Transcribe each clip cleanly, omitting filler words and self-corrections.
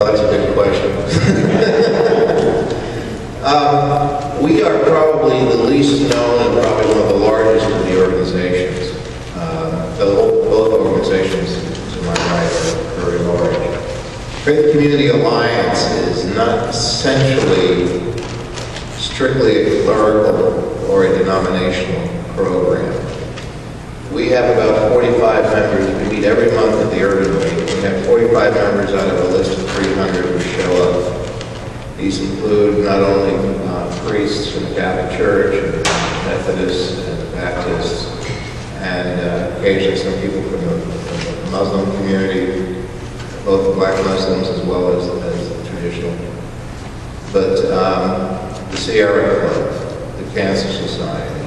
That's a good question. We are probably the least known and probably one of the largest of the organizations. Both organizations to my right are very large. Faith Community Alliance is not essentially strictly a clerical or a denominational program. We have about 45 members. We meet every month at the Urban League. We have 45 members out of a list of 300 who show up. These include not only priests from the Catholic Church, and Methodists, and Baptists, and occasionally some people from the Muslim community, both Black Muslims as well as the traditional. But the Sierra Club, the Cancer Society,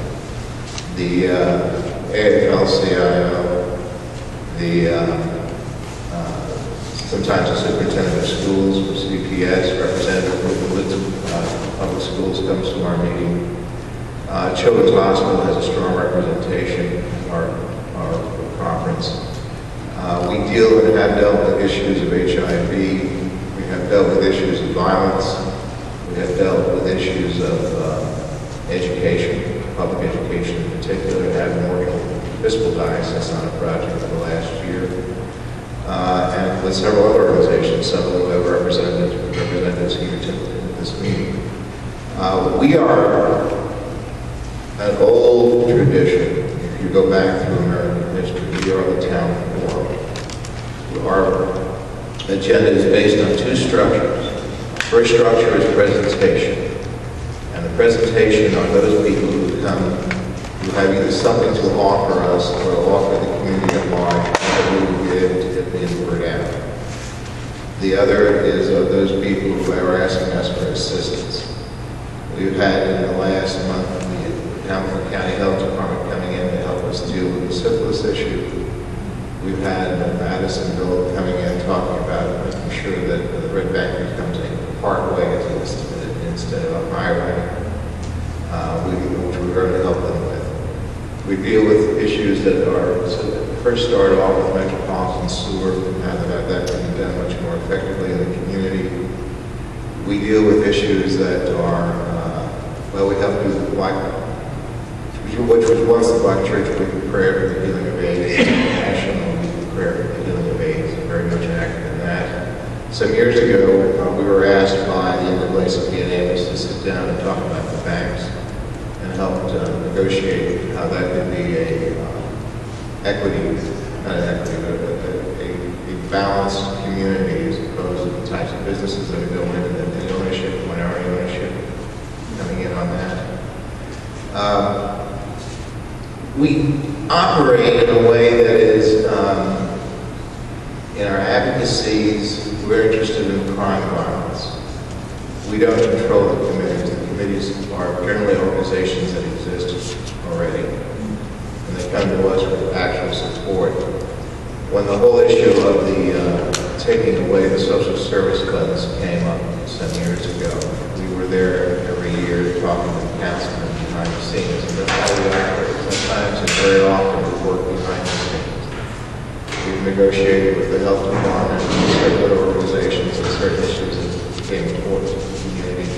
the AFL-CIO, sometimes the superintendent of schools for CPS, representative of the Woods Public Schools comes to our meeting. Children's Hospital has a strong representation in our conference. We deal and have dealt with issues of HIV. We have dealt with issues of violence. We have dealt with issues of education, public education in particular, and have been working with the Episcopal Diocese on a project for the last year. And with several other organizations, some of them have representatives here at this meeting. We are an old tradition. If you go back through American history, we are the town forum. Our agenda is based on two structures. First structure is presentation. And the presentation are those people who come, who have either something to offer us or offer the community at large that we will give to get the word out. The other is those people who are asking us for assistance. We've had in the last month the Hamilton County Health Department coming in to help us deal with the syphilis issue. We've had Madisonville coming in talking about making sure that the Red Bank becomes a parkway instead of a highway, which we're going to help them with. We deal with issues that first started off with metropolitan sewer, now that can be done much more effectively in the community. We deal with issues that are, we help do the Black, which was once the Black Church Week of Prayer for the Healing of AIDS, National Week of Prayer for the Healing of AIDS, and very much active in that. Some years ago, we were asked by the NAACP to sit down and talk about the banks and help negotiate how that could be a balanced community as opposed to the types of businesses that are going in and the ownership, minority ownership, coming in on that. We operate in a way that is, in our advocacies, we're interested in crime violence. We don't control the committees. The committees are generally organizations that exist already, and they come to us with actual support. When the whole issue of the taking away the social service funds came up some years ago, we were there every year talking to the councilmen behind the scenes, and that's how we operate. Sometimes and very often we work behind the scenes. We've negotiated with the health department and certain other organizations and certain issues that came towards the community.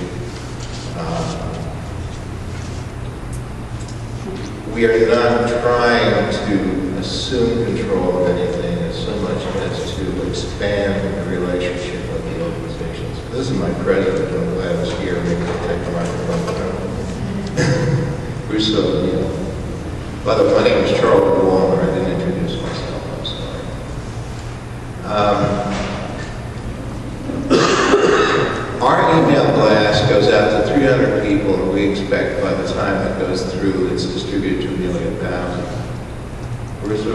We are not trying to assume control of anything so much as to expand the relationship of the organizations. This is my president. I'm glad he's here. Maybe I'll take the microphone. Russo, by the way, my name is Charles Wallner. I didn't introduce myself. I'm sorry. Our email blast goes out to 300 people, and we expect by the time it goes through, it's distributed to nearly 1,000. Russo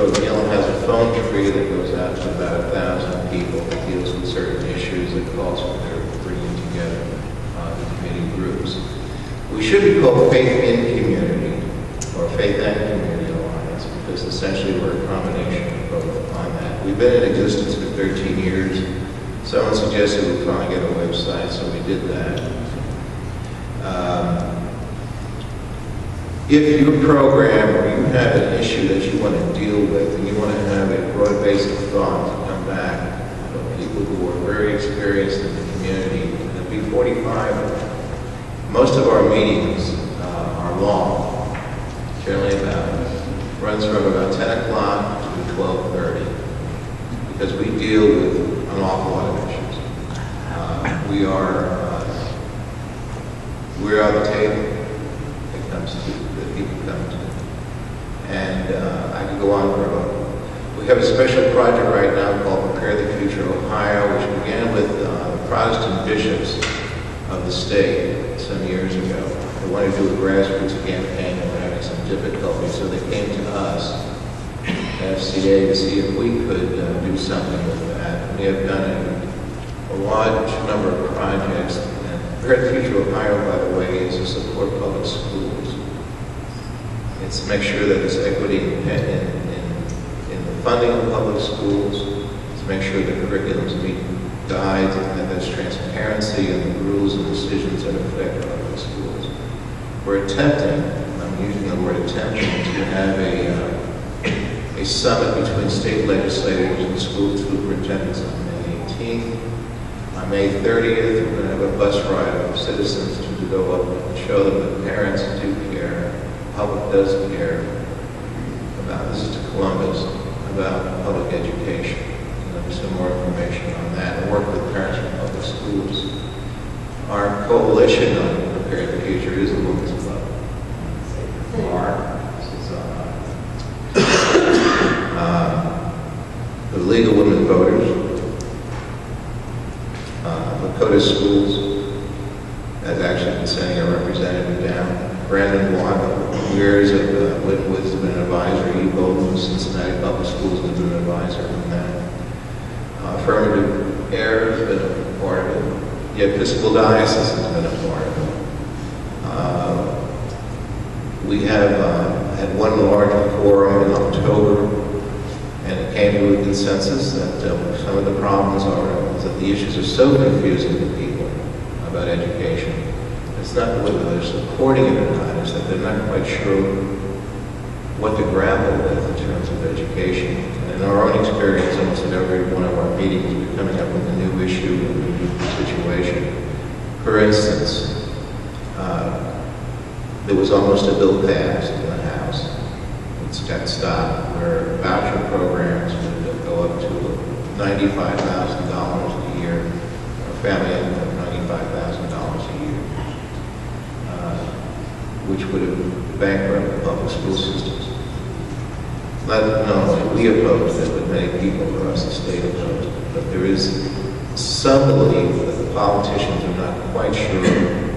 has a phone tree that goes out to about 1,000 people that deals with certain issues that calls for their bringing together the committee groups. We should be called Faith in Community, or Faith and Community Alliance, because essentially we're a combination of both on that. We've been in existence for 13 years. Someone suggested we finally get a website, so we did that. If your program or you have an issue that you want to deal with and you want to have a broad base of thought to come back, people who are very experienced in the community. And at B45, most of our meetings are long, generally runs from about 10 o'clock to 12:30, because we deal with an awful lot of issues. We're on the table that people come to. And I could go on for a while. We have a special project right now called Prepare the Future Ohio, which began with Protestant bishops of the state some years ago. They wanted to do a grassroots campaign and were having some difficulty, so they came to us, FCA, to see if we could do something with that. We have done a large number of projects. And Prepare the Future Ohio, by the way, is to support public schools. It's to make sure that there's equity in the funding of public schools, to make sure that curriculums meet guides, and that there's transparency in the rules and decisions that affect public schools. We're attempting, I'm using the word attempting, to have a summit between state legislators and school superintendents on May 18th. On May 30th, we're going to have a bus ride of citizens to go up and show them that parents do care, the public does care about, this is to Columbus, about public education. There'll be some more information on that, and work with parents from public schools. Our coalition on Prepare the Future is a women's club. The League of Women Voters, Lakota Schools has actually been sending a representative down. Brandon Wallner, years of Witwood has been an advisor. E. Bolton from Cincinnati Public Schools has been an advisor on that. Affirmative Air has been a part of it. The Episcopal Diocese has been a part of it. We have had one large forum in October, and it came to a consensus that some of the problems is that the issues are so confusing to people about education. It's not whether they're supporting it or not, it's that they're not quite sure what to grapple with in terms of education. And in our own experience, almost at every one of our meetings, we're coming up with a new issue, a new situation. For instance, there was almost a bill passed in the House. It's got stopped, where voucher programs would go up to $95,000 a year, a family income of $95,000 a year, which would have bankrupted public school systems. Not only we opposed it, but many people across the state opposed it. But there is some belief that the politicians are not quite sure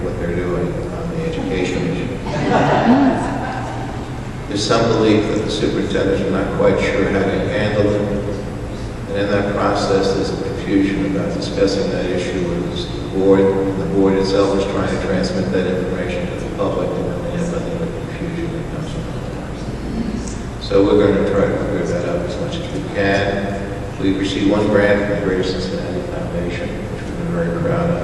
what they're doing on the education issue. There's some belief that the superintendents are not quite sure how to handle it. And in that process, there's a confusion about discussing that issue with the board. And the board itself is trying to transmit that information to the public, and then they have nothing but confusion that comes from that. So we're going to try to clear that up as much as we can. We received one grant from the Greater Cincinnati Foundation, which we've been very proud of.